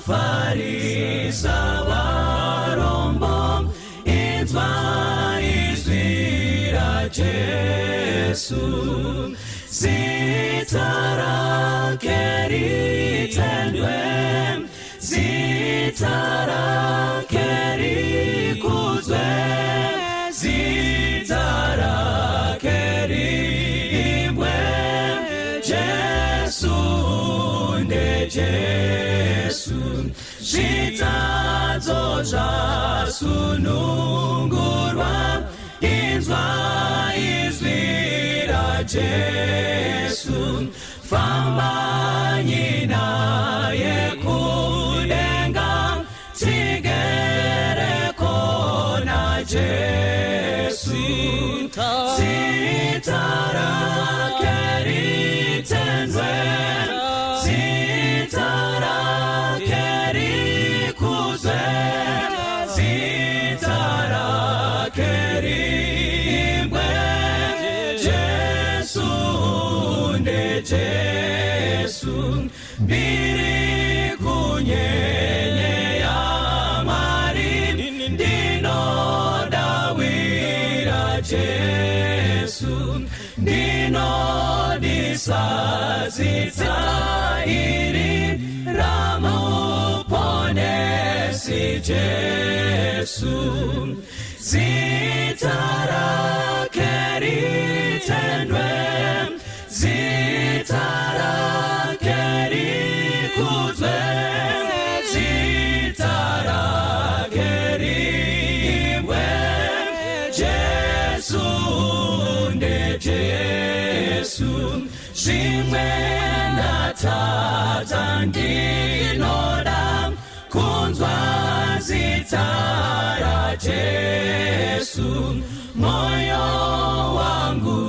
vanofarisa varombo inzwa izwi ra Jesu zita rake ritendwe zita rake rikuzwe zita rake riimbwe Jesu nde Jesu zvitadzo zvasunungurwa inzwa izwi ra Jesu fambanyi naye kudenga tigereko na Jesu zita rake ritendwe zita rake rikuzwe zita rake riimbwe Jesu nde Jesu mbiri kunyenye ya mari ndinodawira Jesu ndinodisa zita iri ramuponesi Jesu zita rake ritendwe zita rake rikuzwe zita rake riimbwe Jesu nde Jesu zvimwe ndatadza ndinoda kunzwa zita ra Jesu moyo wangu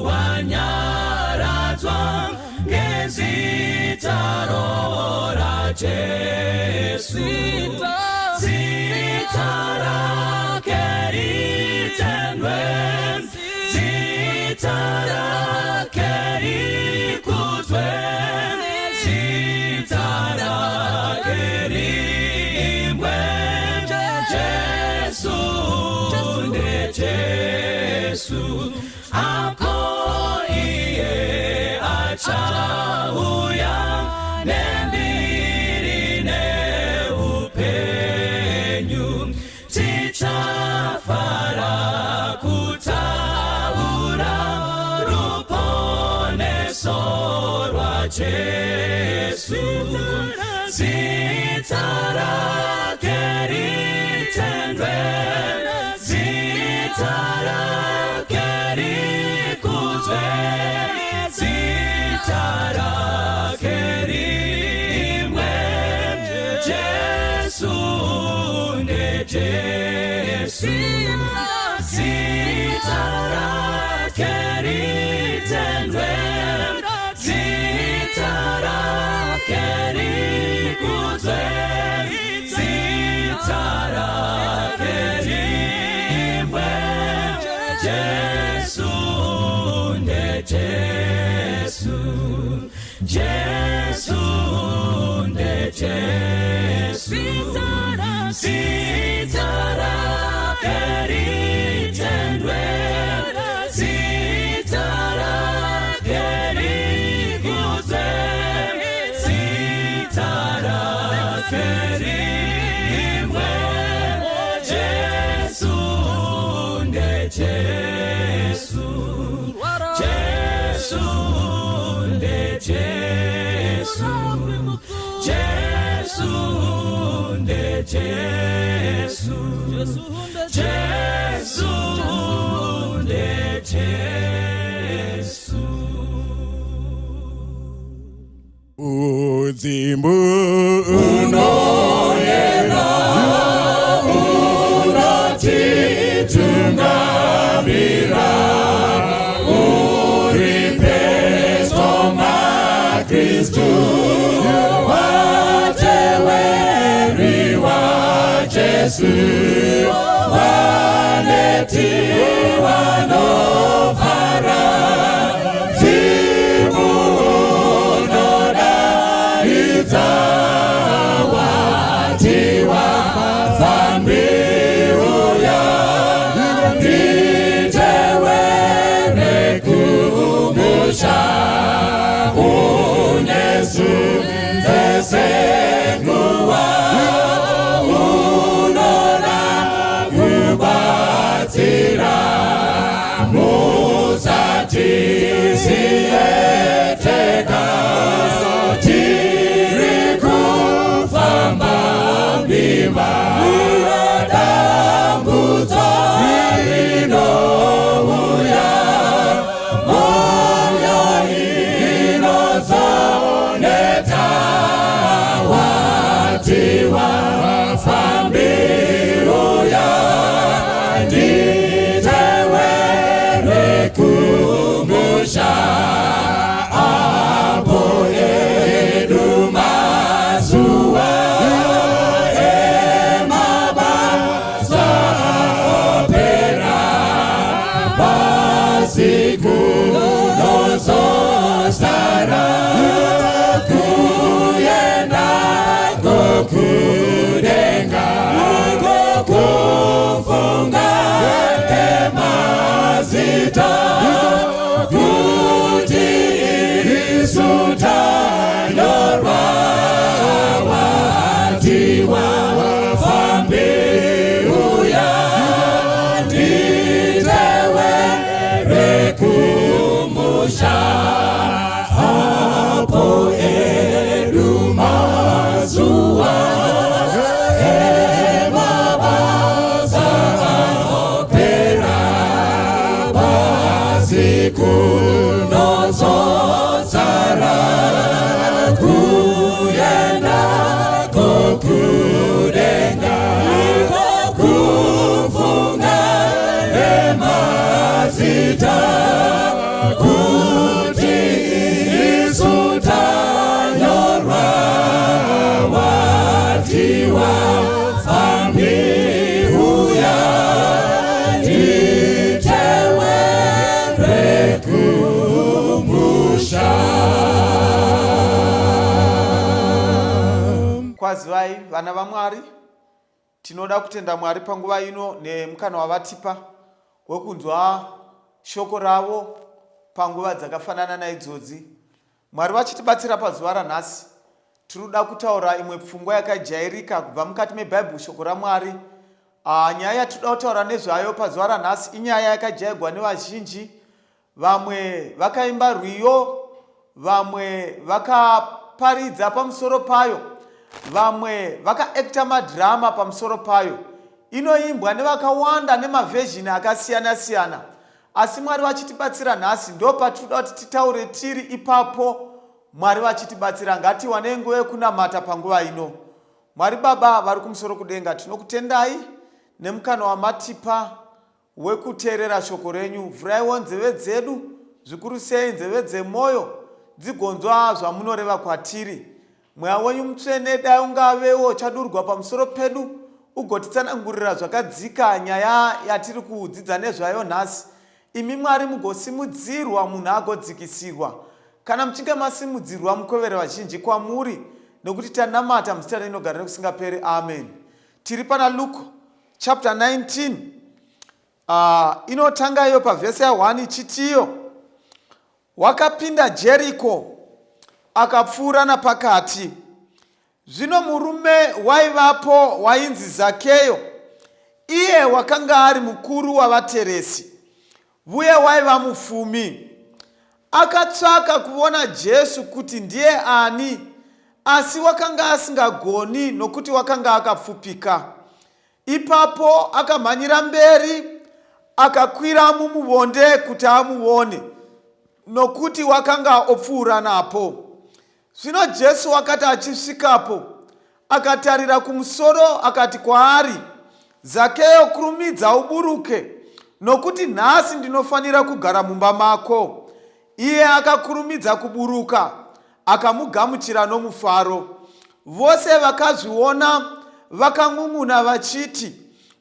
wanyaradzwa ngezita ra Jesu zita rake ritendwe zita rake rikuzwe zita rake riimbwe Jesu nde Jesu ako iye achauya nembiri neupenyu tichafara kutaura ruponeso rwa Jesu zita rake ritendwe zita rake rikuzwe zita rake riimbwe Jesu nde Jesu zita rake ritendwe zita rake rikuzwe zita rake riimbwe Jesu nde Jesu Jesu nde Jesu zita rake ritendwe zita rake rikuzwe zita rake riimbwe Jesu nde Jesu Jesu nde Jesu Jesu nde Jesu Jesu nde Jesu Uzimbu unoyera unatitungamira uripeso makristu wateweriwa Jesu waneti wanovara zimu unoda Tinoda kutenda Mwari panguva ino nemukana wavatipa wekunzwa shoko ravo panguva dzakafanana naidzodzi. Mwari vachitibatsira pazuva ranhasi. Tinoda kutaura imwe pfungwa yakajairika kubva mukati mebhaibheri, shoko raMwari. Nyaya yatinoda kutaura nezvayo pazuva ranhasi inyaya yakajairwa nevazhinji. Vamwe vakaimba rwiyo, vamwe vakaparidza pamusoro payo, vamwe vakaekta madhirama pamusoro payo. Inoimbwa nevakawanda nemavhezhini akasiyana siyana. Asi Mwari vachitibatsira nhasi, ndo patinoda kuti titaure tiri ipapo. Mwari vachitibatsira, ngatiwane nguva yekunamata panguva ino. Mwari Baba vari kumusoro kudenga, tinokutendai nemukana wamatipa wekuteerera shoko renyu. Vhuraiwo nzeve dzedu, zvikuru sei nzeve dzemwoyo, dzigonzwa zvamunoreva kwatiri. Mweya wenyu mutsvene dai ungavewo chadurwa pamusoro pedu, ugotitsanangurira zvakadzika nyaya yatiri kudzidza nezvayo nhasi. Imi Mwari mugosimudzirwa, munhu agodzikisirwa. Kana muchinge masimudzirwa, mukovere vazhinji kwamuri, nokuti tanamata muzita rinogara nokusingaperi. Amen. Tiri pana Luke chapter 19. Inotanga iyo pavhesi ya1 ichitiyo: wakapinda Jeriko akapfuura napakati. Zvino murume waivapo wainzi Zakeyo, iye wakanga ari mukuru wavateresi uye waiva mufumi, akatsvaka kuona Jesu kuti ndiye ani, asi wakanga asingagoni nokuti wakanga akapfupika. Ipapo akamhanyira mberi akakwira mumuvonde kuti amuone, nokuti wakanga opfuura napo. Zvino Jesu wakati achisvikapo, akatarira kumusoro akati kwaari, Zakeyo, kurumidza uburuke, nokuti nhasi ndinofanira kugara mumba mako. Iye akakurumidza kuburuka akamugamuchira nomufaro. Vose vakazviona vakang'ung'una vachiti,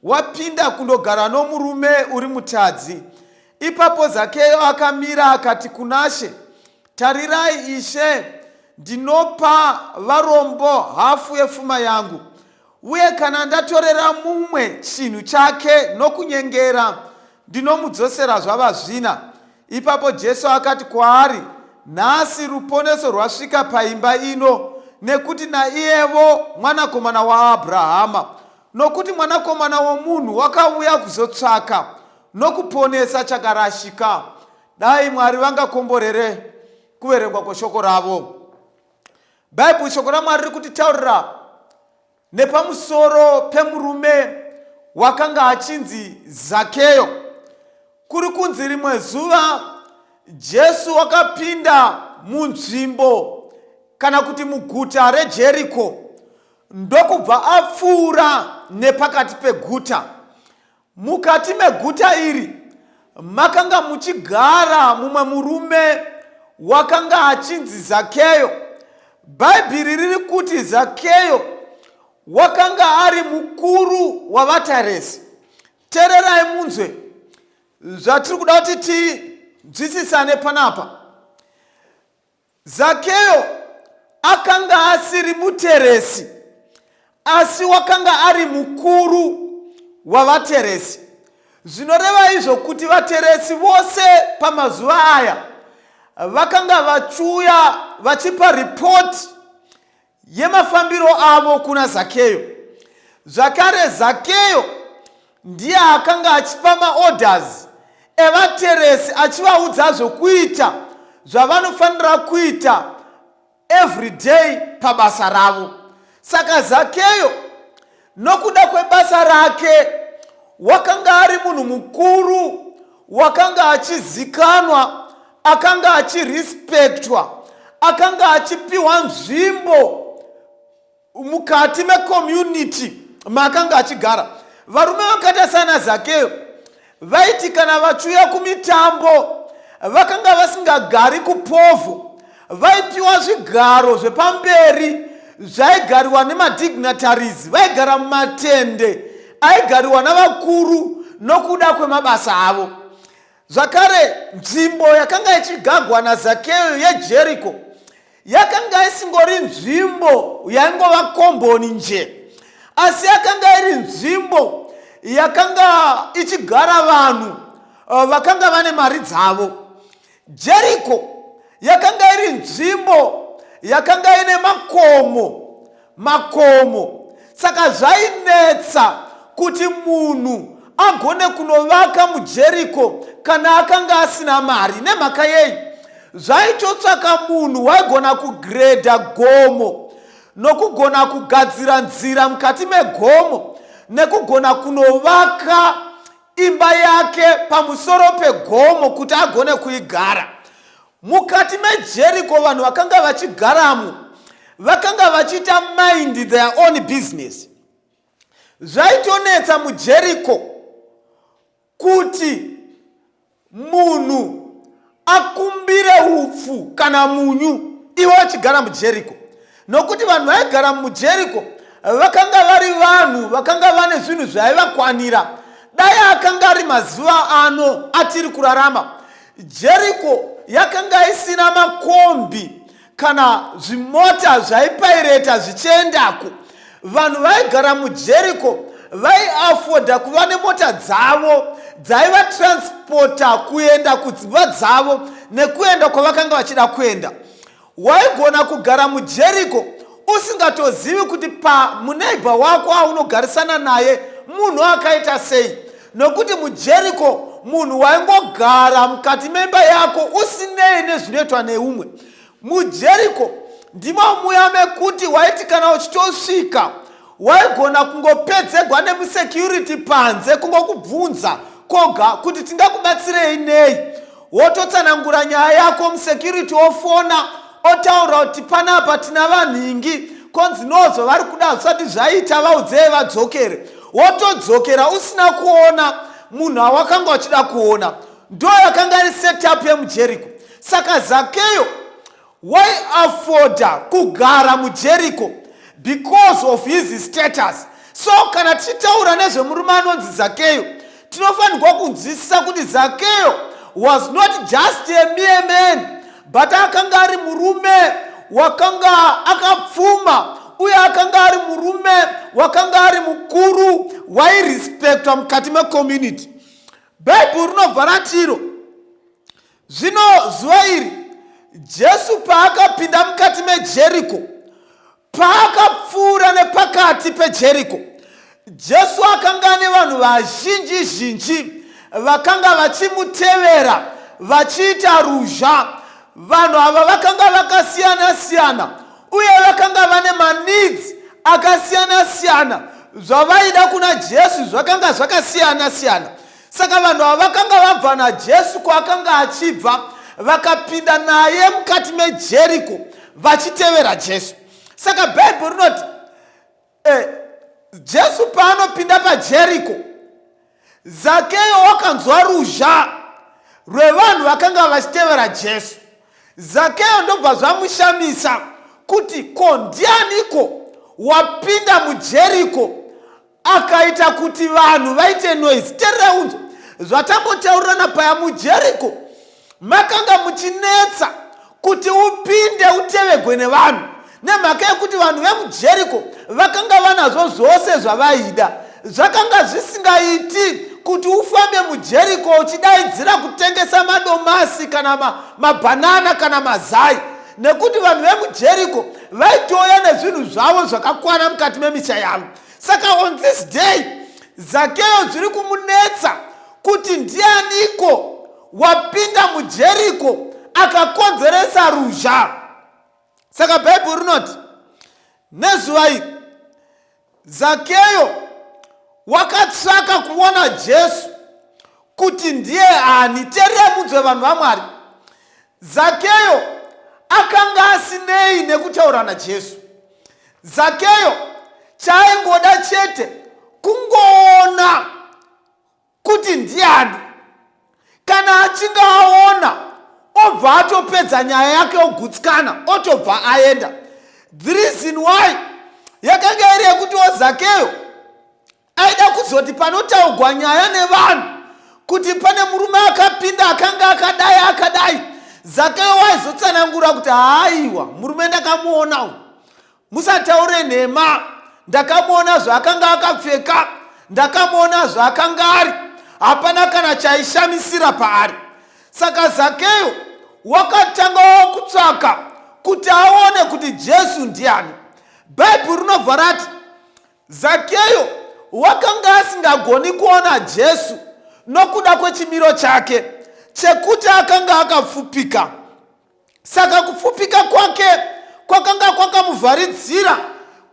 wapinda kundogara nomurume uri mutadzi. Ipapo Zakeyo akamira akati kuna She, tarirai Ishe, ndinopa varombo hafu yepfuma yangu, uye kana ndatorera mumwe chinhu chake nokunyengera, ndinomudzosera zvava zvina. Ipapo Jesu akati kwaari, nhasi ruponeso rwasvika paimba ino, nekuti naiyevo mwanakomana waAbhurahama. Nokuti mwanakomana womunhu wakauya kuzotsvaka nokuponesa chakarashika. Dai Mwari vangakomborere kuverengwa kweshoko ravo. Bhaibheri, shoko raMwari riri kutitaurira nepamusoro pemurume wakanga achinzi Zakeyo. Kuri kunzi rimwe zuva Jesu wakapinda munzvimbo kana kuti muguta reJeriko, ndokubva apfuura nepakati peguta. Mukati meguta iri makanga muchigara mumwe murume wakanga achinzi Zakeyo. Bhaibheri riri kuti Zakeyo wakanga ari mukuru wavateresi. Teererai munzwe zvatiri kuda kuti tinzwisisane panapa. Zakeyo akanga asiri muteresi, asi wakanga ari mukuru wavateresi. Zvinoreva izvo kuti vateresi vose pamazuva aya vakanga vachiuya vachipa ripoti yemafambiro avo kuna Zakeyo. Zvakare Zakeyo ndiye akanga achipa maorders evateresi, achivaudza zvokuita zvavanofanira kuita every day pabasa ravo. Saka Zakeyo nokuda kwebasa rake wakanga ari munhu mukuru, wakanga achizikanwa, akanga achirespektwa, akanga achipiwa nzvimbo mukati mecommunity maakanga achigara. Varume vakaita sana Zakeyo vaiti kana vachiuya kumitambo vakanga vasingagari kupovhu, vaipiwa zvigaro zvepamberi zvaigariwa nemadignitaries, vaigara mumatende aigariwa navakuru nokuda kwemabasa avo. Zvakare nzvimbo yakanga ichigagwa naZakeyo yeJeriko yakanga isingori nzvimbo yaingova komboni nje, asi yakanga iri nzvimbo nzvimbo yakanga ichigara vanhu vakanga vane mari dzavo. Jeriko yakanga iri nzvimbo yakanga ine makomo. Saka zvainetsa kuti munhu agone kunovaka mujeriko kana akanga asina mari. Nemhaka yei? Zvaitotsvaka munhu waigona kugredha gomo, nokugona kugadzira nzira mukati megomo, nekugona kunovaka imba yake pamusoro pegomo kuti agone kuigara. Mukati mejeriko vanhu vakanga vachigaramo vakanga vachiita mind their own business. Zvaitonetsa mujeriko kuti munhu akumbire upfu kana munyu iwe wachigara mujeriko, nokuti vanhu vaigara mujeriko vakanga vari vanhu vakanga vane zvinhu zvaivakwanira. Dai akanga ari mazuva ano atiri kurarama, Jeriko yakanga isina makombi kana zvimota zvaipaireta zvichiendako. Vanhu vaigara mujeriko vaiafoda kuva nemota dzavo dzaivatranspota kuenda kudzimba dzavo nekuenda kwavakanga vachida kuenda. Waigona kugara mujeriko usingatozivi kuti pamuneighbor wako aunogarisana naye munhu akaita sei, nokuti mujeriko munhu waingogara mukati memba yako usinei nezvinoitwa neumwe. Mujeriko ndimo muya mekuti waiti kana uchitosvika waigona kungopedzegwa nemusecurity panze kungokubvunza koga kuti tingakubatsirei nei. Wototsanangura nyaya yako, musecurity ofona otaura kuti panapa tina vanhingi konzinozo vari kuda zvisati zvaita vaudzei vadzokere. Wotodzokera usina kuona munhu awakanga uchida kuona. Ndo yakanga iri setup yemujeriko. Saka Zakeyo waiafoda kugara mujeriko because of his status. So kana tichitaura nezvemurume anonzi Zakeyo, tinofanirwa kunzwisisa kuti Zakeyo was not just a mere man, but akanga ari murume wakanga akapfuma, uye akanga ari murume wakanga ari mukuru wairespectwa mukati mecommunity. Bhaibheri rinobva ratiro zvino zuva iri Jesu paakapinda mukati mejeriko, paakapfuura nepakati pejeriko, Jesu akanga nevanhu vazhinji vakanga vachimutevera vachiita ruzha. Vanhu ava vakanga vakasiyana-siyana uye vakanga vane maneeds akasiyana-siyana. Zvavaida kuna Jesu zvakanga zvakasiyana-siyana. Saka vanhu ava vakanga vabva naJesu kwaakanga achibva vakapinda naye mukati mejeriko vachitevera Jesu. Saka Bhaibheri rinoti Jesu paanopinda pajeriko, Zakeyo wakanzwa ruzha rwevanhu vakanga vachitevera Jesu. Zakeyo ndobva zvamushamisa kuti ko ndianiko wapinda mujeriko akaita kuti vanhu vaite noise. Terera unzo zvatambotaurirana paya mujeriko makanga muchinetsa kuti upinde utevegwe nevanhu, nemhaka yekuti vanhu vemujeriko vakanga vanazvo zvose zvavaida. Zvakanga zvisingaiti kuti ufambe mujeriko uchidaidzira kutengesa madomasi kana mabhanana kana mazai, nekuti vanhu vemujeriko vaitouya nezvinhu zvavo zvakakwana mukati memisha yavo. Saka on this day Zakeyo zviri kumunetsa kuti ndianiko wapinda mujeriko akakonzeresa ruzha. Saka Bhaibheri rinoti nezuva iri Zakeyo wakatsvaka kuona Jesu kuti ndiye ani. Terera munzwe vanhu vaMwari, Zakeyo akanga asinei nekutaura naJesu. Zakeyo chaaingoda chete kungoona kuti ndiani. Kana achinge aona obva atopedza nyaya yake ogutsikana otobva aenda. The reason why yakanga iri yekuti Zakeyo aida kuzoti panotaurwa nyaya nevanhu kuti pane murume akapinda akanga akadai, Zakeyo waizotsanangura kuti haiwa murume ndakamuona, musataure nhema, ndakamuona zvaakanga akapfeka, ndakamuona zvaakanga ari, hapana kana chaishamisira paari. Saka Zakeyo wakatangawo kutsvaka kuti aone kuti Jesu ndiani. Bhaibheri rinobva rati Zakeyo wakanga asingagoni kuona Jesu nokuda kwechimiro chake chekuti akanga akapfupika. Saka kupfupika kwake kwakanga kwakamuvharidzira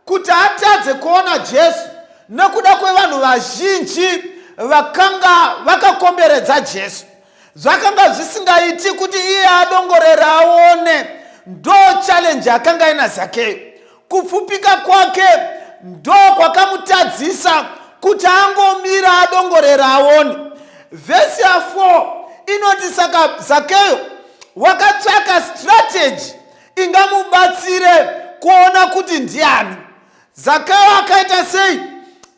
kuti atadze kuona Jesu nokuda kwevanhu vazhinji vakanga vakakomberedza Jesu. Zvakanga zvisingaiti kuti iye adongorere aone. Ndo challenge akanga ina Zakeyo. Kupfupika kwake ndo kwakamutadzisa kuti angomira adongorere aone. Vhesi ya 4 inoti saka Zakeyo wakatsvaka strategy ingamubatsire kuona kuti ndiani. Zakeyo akaita sei?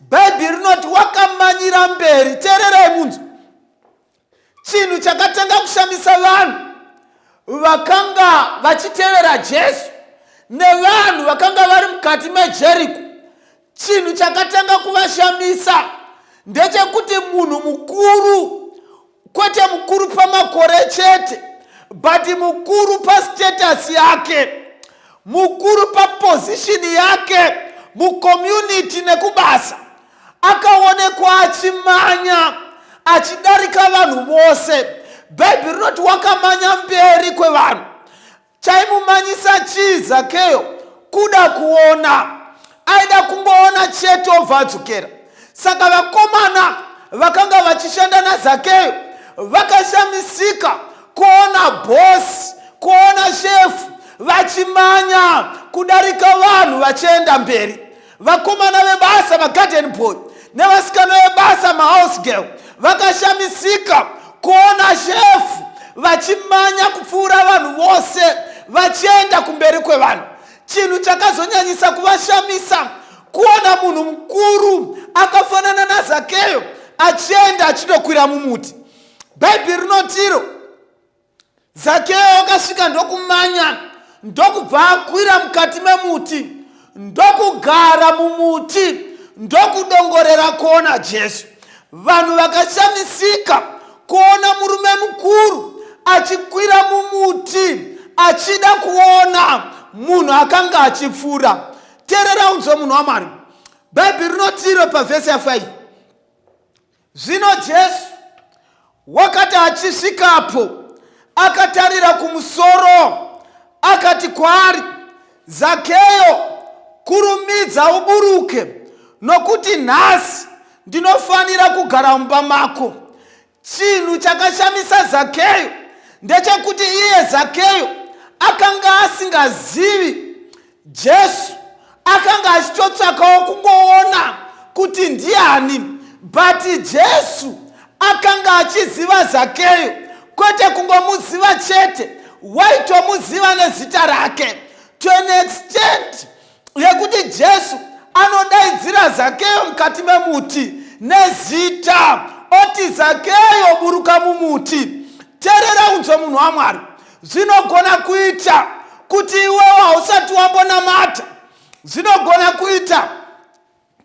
Bhaibheri rinoti wakamanyira mberi. Teererai munzwa. Chinhu chakatanga kushamisa vanhu vakanga vachitevera Jesu nevanhu vakanga vari mukati meJeriko. Chinhu chakatanga kuvashamisa ndechekuti munhu mukuru, kwete mukuru pamakore chete, but mukuru pastatus yake, mukuru paposition yake mucommunity nekubasa, akaonekwa achimanya achidarika vanhu vose. Bhaibheri rinoti wakamanya mberi kwevanhu. Chaimumanyisa chii Zakeyo? Kuda kuona. Aida kungoona chete obva adzokera. Saka vakomana vakanga vachishanda naZakeyo vakashamisika kuona bosi, kuona shefu vachimanya kudarika vanhu vachienda mberi. Vakomana vebasa, magarden boy, nevasikana vebasa, mahouse girl, vakashamisika kuona shefu vachimanya kupfuura vanhu vose vachienda kumberi kwevanhu. Chinhu chakazonyanyisa kuvashamisa kuona munhu mukuru akafanana naZakeyo achienda achinokwira mumuti. Bhaibheri rinotiro Zakeyo akasvika ndokumanya, ndokubva akwira mukati memuti, ndokugara mumuti, ndokudongorera kuona Jesu. Vanhu vakashamisika kuona murume mukuru achikwira mumuti achida kuona munhu akanga achipfuura. Teerera unzwe munhu waMwari. Bhaibheri rinotiro pavhesi ya 5. Zvino Jesu wakati achisvikapo akatarira kumusoro akati kwaari, Zakeyo, kurumidza uburuke, nokuti nhasi ndinofanira kugara mumba mako. Chinhu chakashamisa Zakeyo ndechekuti iye Zakeyo akanga asingazivi Jesu, akanga achitotsvakawo kungoona kuti ndiani, but Jesu akanga achiziva Zakeyo, kwete kungomuziva chete, waitomuziva nezita rake, to an extent yekuti Jesu anodaidzira Zakeyo mukati memuti nezita, oti Zakeyo, buruka mumuti. Teerera unzwe munhu waMwari. Zvinogona kuita kuti iwewe hausati wambonamata, zvinogona kuita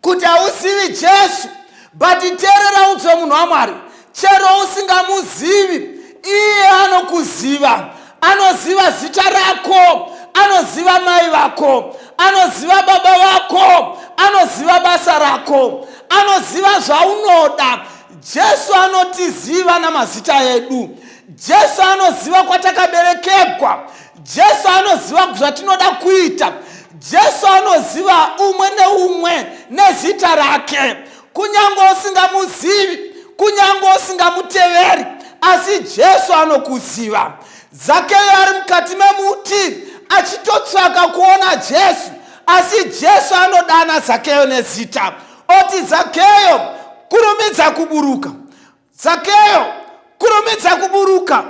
kuti hauzivi Jesu, but teerera unzwe munhu waMwari. Chero usingamuzivi, iye anokuziva. Anoziva zita rako, anoziva mai vako, anoziva baba vako, anoziva basa rako, anoziva zvaunoda. Jesu anotiziva namazita edu. Jesu anoziva kwatakaberekebwa. Jesu anoziva zvatinoda kuita. Jesu anoziva umwe neumwe nezita rake. Kunyange usingamuzivi, kunyange usingamuteveri, asi Jesu anokuziva. Zakeyo ari mukati memuti achitotsvaka kuona Jesu, asi Jesu anodana Zakeyo nezita, oti Zakeyo, kurumidza kuburuka. Zakeyo, kurumidza kuburuka.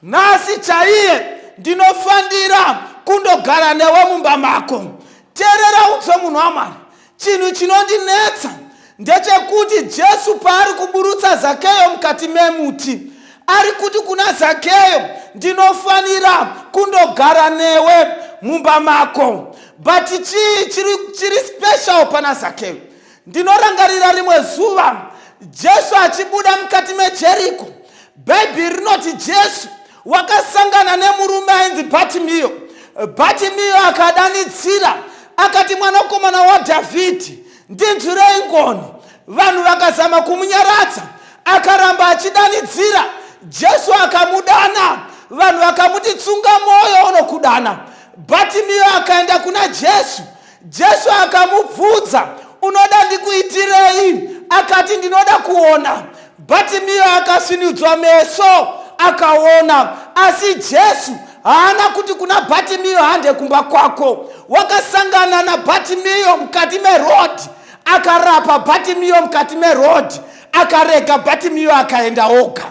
Nhasi chaiye ndinofanira kundogara newe mumba mako. Teerera unzwe munhu waMwari. Chinhu chinondinetsa ndechekuti Jesu paari kuburutsa Zakeyo mukati memuti, ari kuti kuna Zakeyo, ndinofanira kundogara newe mumba mako. But chiri special pana Zakeyo Ndinorangarira rimwe zuva Jesu achibuda mukati meJeriko. Bhaibheri rinoti Jesu wakasangana nemurume ainzi Bhatimiyo. Bhatimiyo akadanidzira akati, mwanakomana waDhavhidhi, ndinzwirei ngoni. Vanhu vakazama kumunyaradza, akaramba achidanidzira. Jesu akamudana, vanhu vakamuti, tsunga mwoyo unokudana. Bhatimiyo akaenda kuna Jesu. Jesu akamubvunza, unoda ndikuitirei? Akati, ndinoda kuona. Bhatimiyo akasvinudzwa meso akaona. Asi Jesu haana kuti kuna Bhatimiyo, hande kumba kwako. Wakasangana naBhatimiyo mukati merodhi, akarapa Bhatimiyo mukati merodhi, akarega Bhatimiyo akaenda oga.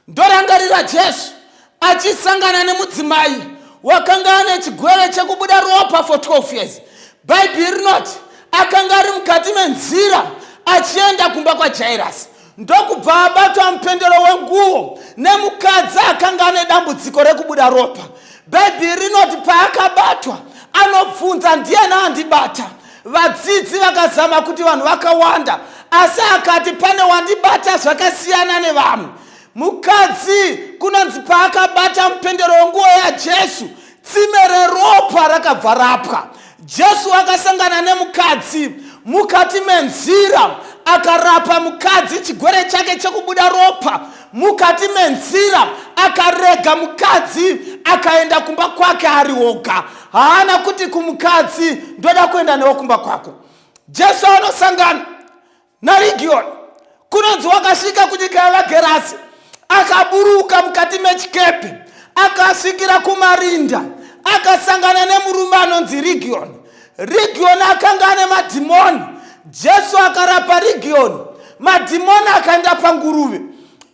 Ndorangarira Jesu achisangana nemudzimai wakanga ane chigwere chekubuda ropa for 12 years. Bhaibheri rinoti akanga ari mukati menzira achienda kumba kwaJairasi. Ndokubva abatwa mupendero wenguo nemukadzi akanga ane dambudziko rekubuda ropa. Bhaibheri rinoti paakabatwa anobvunza, ndiani andibata? Vadzidzi vakazama kuti vanhu vakawanda, asi akati pane wandibata zvakasiyana nevamwe. Mukadzi kunonzi paakabata mupendero wenguo yaJesu, tsime reropa rakabva rapwa. Jesu akasangana nemukadzi mukati menzira, akarapa mukadzi chigwere chake chekubuda ropa. Mukati menzira akarega mukadzi akaenda kumba kwake ari oga. Haana kuti kumukadzi, ndoda kuenda newe kumba kwako. Jesu anosangana naRegioni. Kunonzi wakasvika kunyika yavaGerasi, akaburuka mukati mechikepe akasvikira kumarinda, akasangana nemurume anonzi Regioni. Regioni akanga ane madhimoni. Jesu akarapa Regioni, madhimoni akaenda panguruve.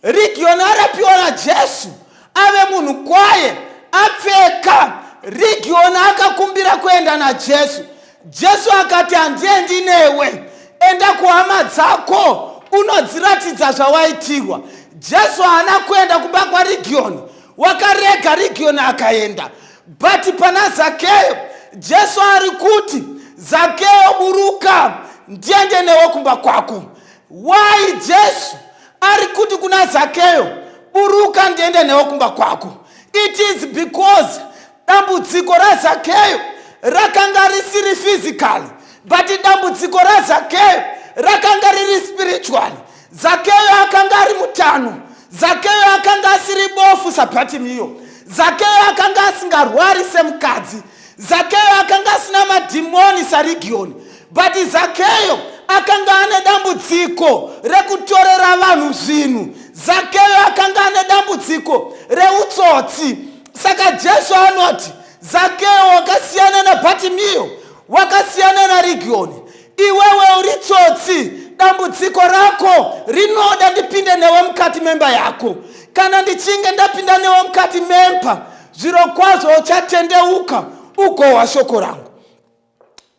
Regioni arapiwa naJesu ave munhu kwaye, apfeka. Regioni akakumbira kuenda naJesu. Jesu akati, handiendi newe, enda kuhama dzako unodziratidza zvawaitirwa. Jesu haana kuenda kumba kwaRegioni, wakarega Regioni akaenda. But pana Zakeyo, Jesu ari kuti, Zakeyo buruka, ndiende newe kumba kwako. Why Jesu ari kuti kuna Zakeyo, buruka ndiende newe kumba kwako? It is because dambudziko raZakeyo rakanga risiri physical, but dambudziko raZakeyo rakanga riri spiritual. Zakeyo akanga ari mutano. Zakeyo akanga asiri bofu saBhatimiyo. Zakeyo akanga asingarwari semukadzi. Zakeyo akanga asina madhimoni saRegioni. But Zakeyo akanga ane dambudziko rekutorera vanhu zvinhu. Zakeyo akanga ane dambudziko reutsotsi. Saka Jesu anoti, Zakeyo wakasiyana naBhatimiyo, wakasiyana naRegioni. Iwewe uri tsotsi, dambudziko rako rinoda ndipinde newe mukati memba yako. Kana ndichinge ndapinda newe mukati memba, zvirokwazvo uchatendeuka ugohwa shoko rangu.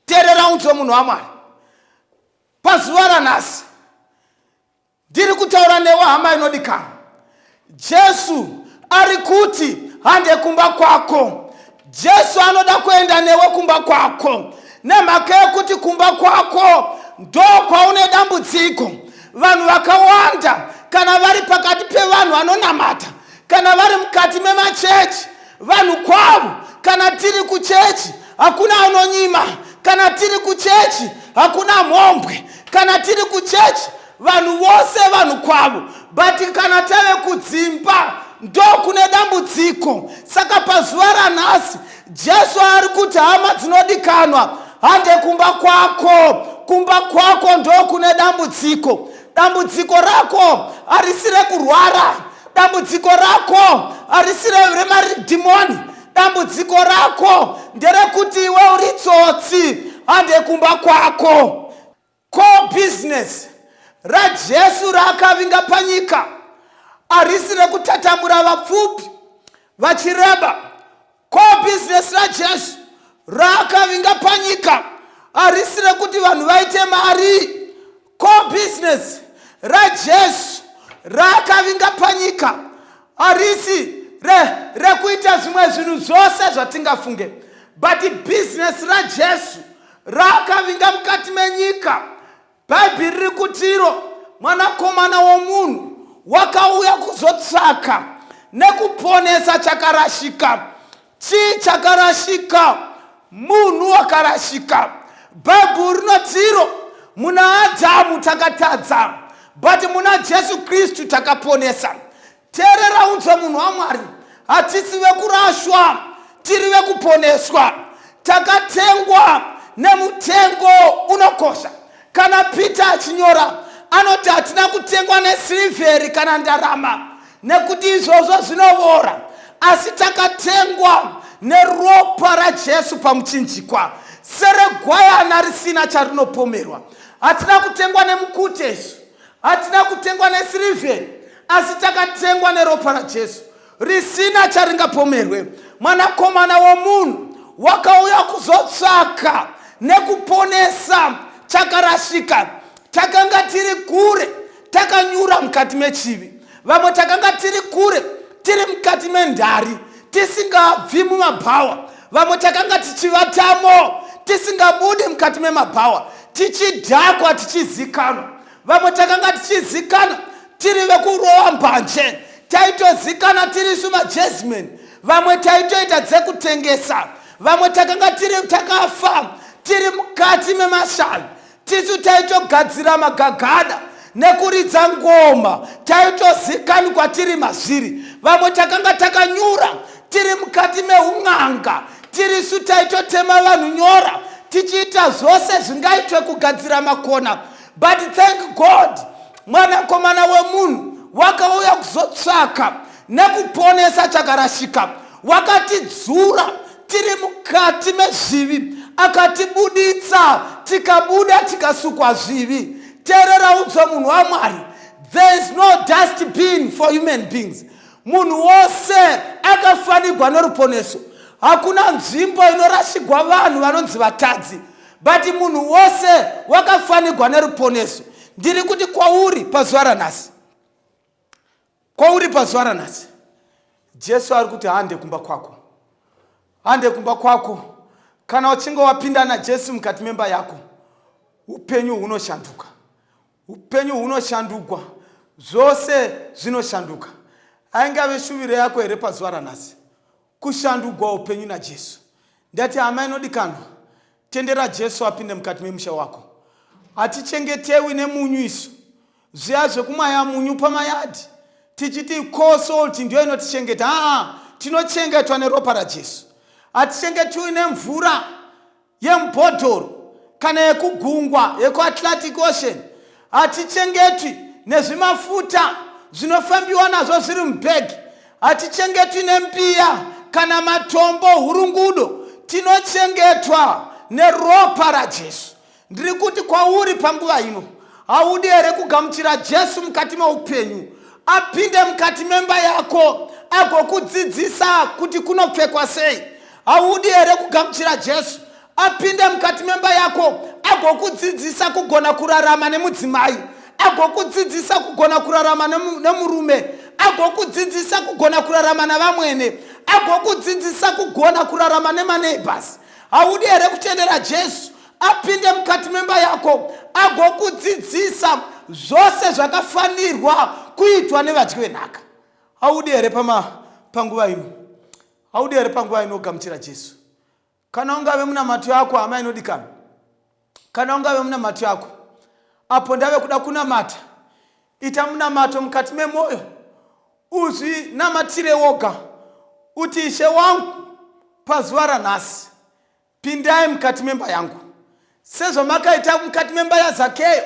Teerera unzwe munhu waMwari. Pazuva ranhasi ndiri kutaura newe hama inodikanwa. Jesu ari kuti hande kumba kwako. Jesu anoda kuenda newe kumba kwako. Nemhaka yekuti kumba kwako ndo kwaune dambudziko. Vanhu vakawanda, kana vari pakati pevanhu vanonamata, kana vari mukati memachechi, vanhu kwavo, kana tiri kuchechi hakuna anonyima, kana tiri kuchechi hakuna mhombwe, kana tiri kuchechi vanhu vose vanhu kwavo. But kana tave kudzimba ndo kune dambudziko. Saka pazuva ranhasi Jesu ari kuti hama dzinodikanwa, hande kumba kwako. Kumba kwako ndo kune dambudziko. Dambudziko rako harisi rekurwara. Dambudziko rako harisi remadhimoni. Dambudziko rako nderekuti iwe uri tsotsi, hande kumba kwako. Core business raJesu raakavinga panyika harisi rekutatamura vapfupi vachireba. Core business raJesu raakavinga panyika harisi rekuti vanhu vaite mari. Core business raJesu raakavinga panyika harisi rekuita zvimwe zvinhu zvose zvatingafunge. But business raJesu rakavinga mukati menyika. Bhaibheri riri kutiro mwanakomana womunhu wakauya kuzotsvaka nekuponesa chakarashika. Chii chakarashika? Munhu wakarashika. Bhaibheri rinotiro muna Adhamu takatadza, but muna Jesu Kristu takaponesa. Teerera unzwe munhu waMwari, hatisi vekurashwa, tiri vekuponeswa. Takatengwa nemutengo unokosha. Kana Peter achinyora anoti hatina kutengwa nesirivheri kana ndarama, nekuti izvozvo zvinovora, asi takatengwa neropa raJesu pamuchinjikwa, seregwayana risina charinopomerwa. Hatina kutengwa nemukutesu, hatina kutengwa nesirivheri, asi takatengwa neropa raJesu risina charingapomerwe. Mwanakomana womunhu wakauya kuzotsvaka nekuponesa chakarashika. Takanga tiri kure, takanyura mukati mechivi. Vamwe takanga tiri kure, tiri mukati mendari, tisingabvi mumabhawa. Vamwe takanga tichivatamo, tisingabudi mukati memabhawa, tichidhakwa, tichizikanwa. Vamwe takanga tichizikana tiri vekurova mbanje, taitozikana tiri sumajesmen. Vamwe taitoita dzekutengesa. Vamwe takanga takafa tiri mukati memashali, tisu taitogadzira magagada nekuridza ngoma, taitozikanwa tiri mazviri. Vamwe takanga takanyura tiri mukati meun'anga, tiri su taitotema vanhu nyora, tichiita zvose zvingaitwe kugadzira makona. But thank God, mwanakomana wemunhu wakauya kuzotsvaka nekuponesa chakarashika. Wakatidzura tiri mukati mezvivi, akatibuditsa tikabuda tikasukwa zvivi. Teerera unzwe munhu waMwari, there is no dustbin for human beings. Munhu wose akafanirwa neruponeso. Hakuna nzvimbo inorashigwa vanhu vanonzi vatadzi, but munhu wose wakafanirwa neruponeso. Ndiri kuti kwauri pazuva ranhasi, kwauri pazuva ranhasi, Jesu ari kuti hande kumba kwako, hande kumba kwako. Kana uchinge wapinda naJesu mukati memba yako, upenyu hunoshanduka, upenyu hunoshandugwa, zvose zvinoshanduka. Aingave shuviro yako here pazuva ranhasi kushandugwa upenyu naJesu? Ndati hama inodikanwa, tendera Jesu apinde mukati memusha wako. Hatichengetewi nemunyu isu, zviya zvekumaya munyu pamayadi tichiti salt ndio inotichengeta. Tinochengetwa neropa raJesu. Hatichengetwi nemvura yemubhodhoro kana yekugungwa, yekuAtlantic Ocean. Hatichengetwi nezvimafuta zvinofambiwa nazvo zviri mubhegi. Hatichengetwi nembiya kana matombo hurungudo. Tinochengetwa neropa raJesu. Ndiri kuti kwauri panguva ino, haudi here kugamuchira Jesu mukati meupenyu, apinde mukati memba yako agokudzidzisa kuti kunopfekwa sei? Haudi here kugamuchira Jesu apinde mukati memba yako agokudzidzisa kugona kurarama nemudzimai, agokudzidzisa kugona kurarama nemurume, agokudzidzisa kugona kurarama navamwene, agokudzidzisa kugona kurarama nemaneighbors? Haudi here kutendera Jesu apinde mukati memba yako agokudzidzisa zvose zvakafanirwa kuitwa nevadyi venhaka? Haudi here panguva ino, haudi here panguva ino kugamuchira Jesu? Kana ungave munamato yako, hama inodikanwa, kana ungave munamato yako, apo ndave kuda kunamata, ita munamato mukati memwoyo, uzvinamatire woga, uti Ishe wangu, pazuva ranhasi pindai mukati memba yangu, sezvo makaita mukati memba yaZakeyo.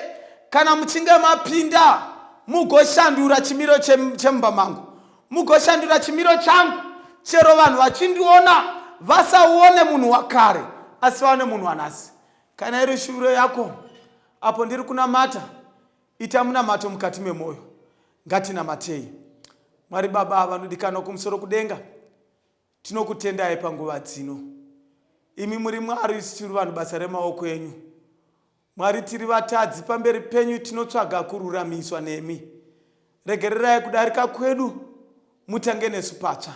Kana muchinge mapinda mugoshandura chimiro chemumba mangu, mugoshandura chimiro changu, chero vanhu vachindiona vasaone munhu wakare asi vaone munhu wanhasi. Kana iri shuviro yako, apo ndiri kunamata, ita munamato mukati memwoyo. Ngatinamatei. Mwari Baba vanodikanwa kumusoro kudenga, tinokutendai panguva dzino. Imi muri Mwari, tiri vanhu basa remaoko enyu. Mwari, tiri vatadzi pamberi penyu, tinotsvaga kururamiswa nemi. Regererai kudarika kwedu, mutange nesu patsva.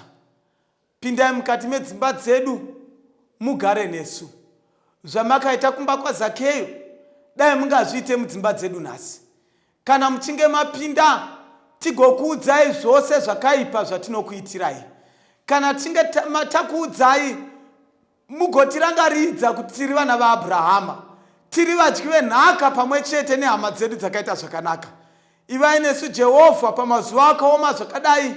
Pindai mukati medzimba dzedu, mugare nesu. zvamakaita kumba kwaZakeyo dai mungazviite mudzimba dzedu nhasi. Kana muchinge mapinda tigokuudzai zvose zvakaipa zvatinokuitirai. Kana tichinge takuudzai mugotirangaridza kuti tiri vana vaAbhurahama, tiri vadyi venhaka pamwe chete nehama dzedu dzakaita zvakanaka. Ivai nesu Jehovha pamazuva akaoma zvakadai.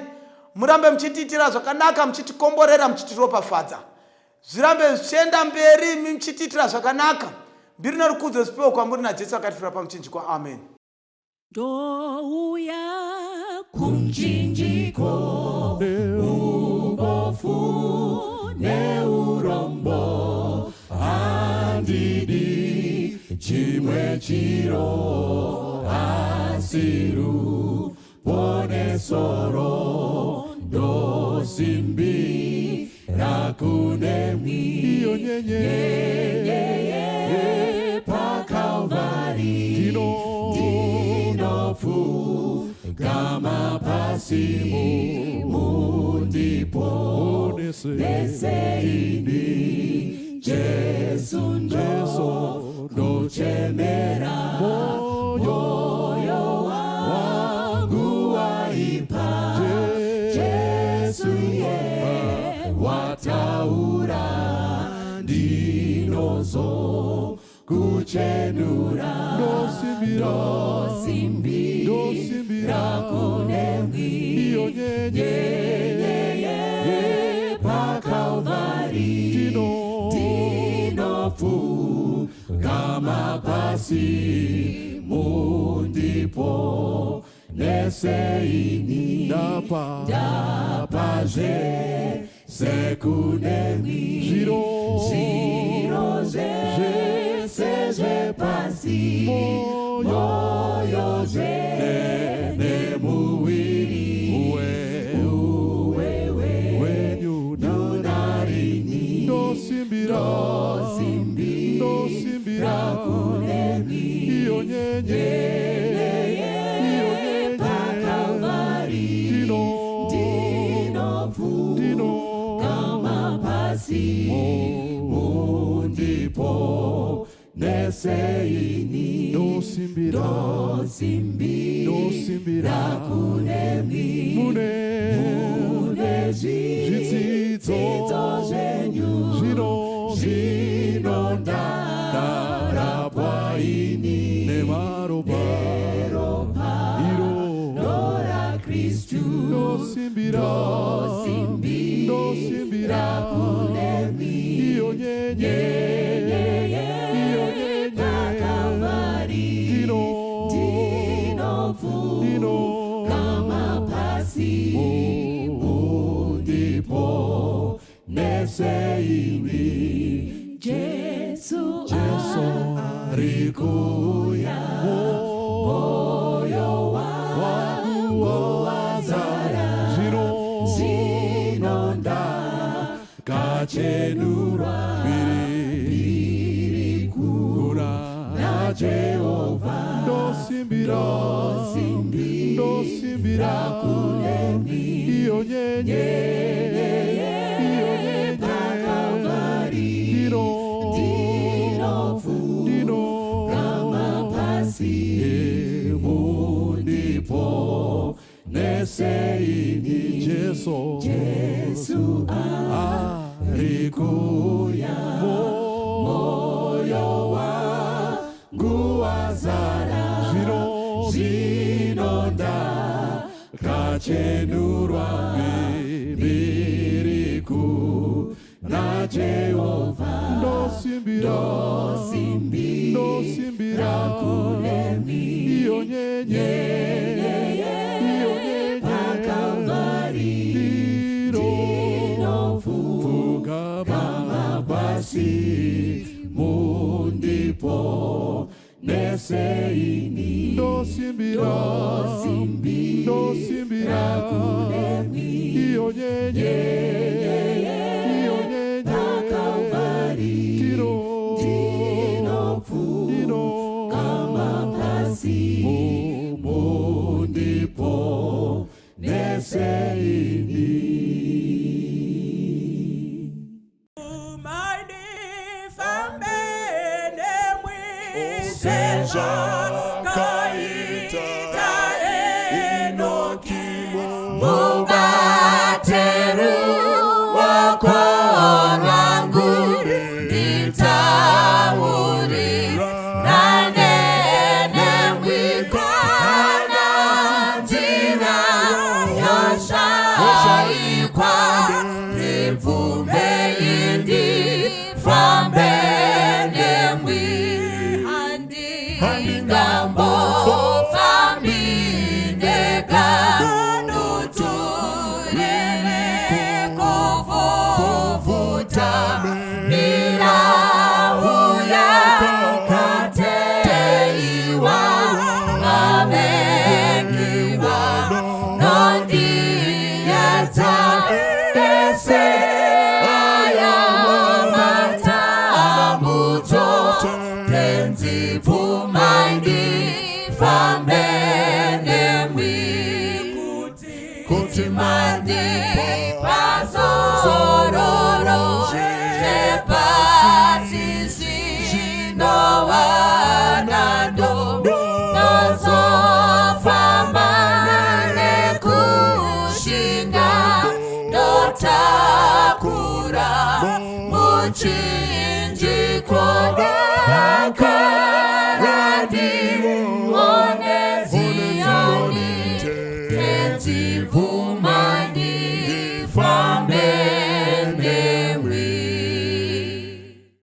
Murambe muchitiitira zvakanaka, muchitikomborera, muchitiropafadza. Zvirambe zvichienda mberi muchitiitira zvakanaka. Mbiri nerukudzo zvipiwe kwamuri naJesu akatifira pamuchinjikwa. Amen. Ndouya kumchinjiko ubofu neurombo, handidi chimwe chiro asiru pone soro, ndosimbi rakunemwi nyenye paKalvari dinofu kama pasimu mundipo neseini Jesu ndochemera moyo wangu waipa Jesu wataura ndinozo kuchenura ndosimbira kunemwi nyenye paKalvari dinofu kama pasi mundipo neseini ndapazve sekunemwi zviro zvese pasi moyo nemuviri wenyu narini ndosimbira kunemwi nyenye paKalvari dinofu kama pasi mundipo neseini ndosimbira kunemwi mune zvidzidzo zvenyu zvinondarapwa ini nemaropa ra Kristu ndosimbira kunemwi nyenye paKalvari dinofu kama pasi mundipo neseini Jesu arikuya moyo wangu wazara zinonda kachenurwa mbiri kuna na Jehova ndosimbira kunemwi nyenye paKalvari dinofu kama pasi mundipo neseini Jesu arikuya moyo wangu wazara zinonda kachenurwa mbiri kuna Jehova ndosimbira kunemwi nyenye paKalvari dinofu kama pasi mundipo neseini ndosimbira kunemwi nyenye paKalvari dinofu kama pasi mundipo neseini. Mighty foundation. Mubateru wako wangu nitauri nanene mwikana jina yoshaikwa nivume indi fambene mwi handi ngambo famindeka nuturere kuvuvuta nirahuya kateiwa ngavengiwa nondiyata ese ayamamatamuto tenzivumaindi fambene mwi kuti mandi pasororo shepasisi nowanando nozofamba nekushinga notakura muchi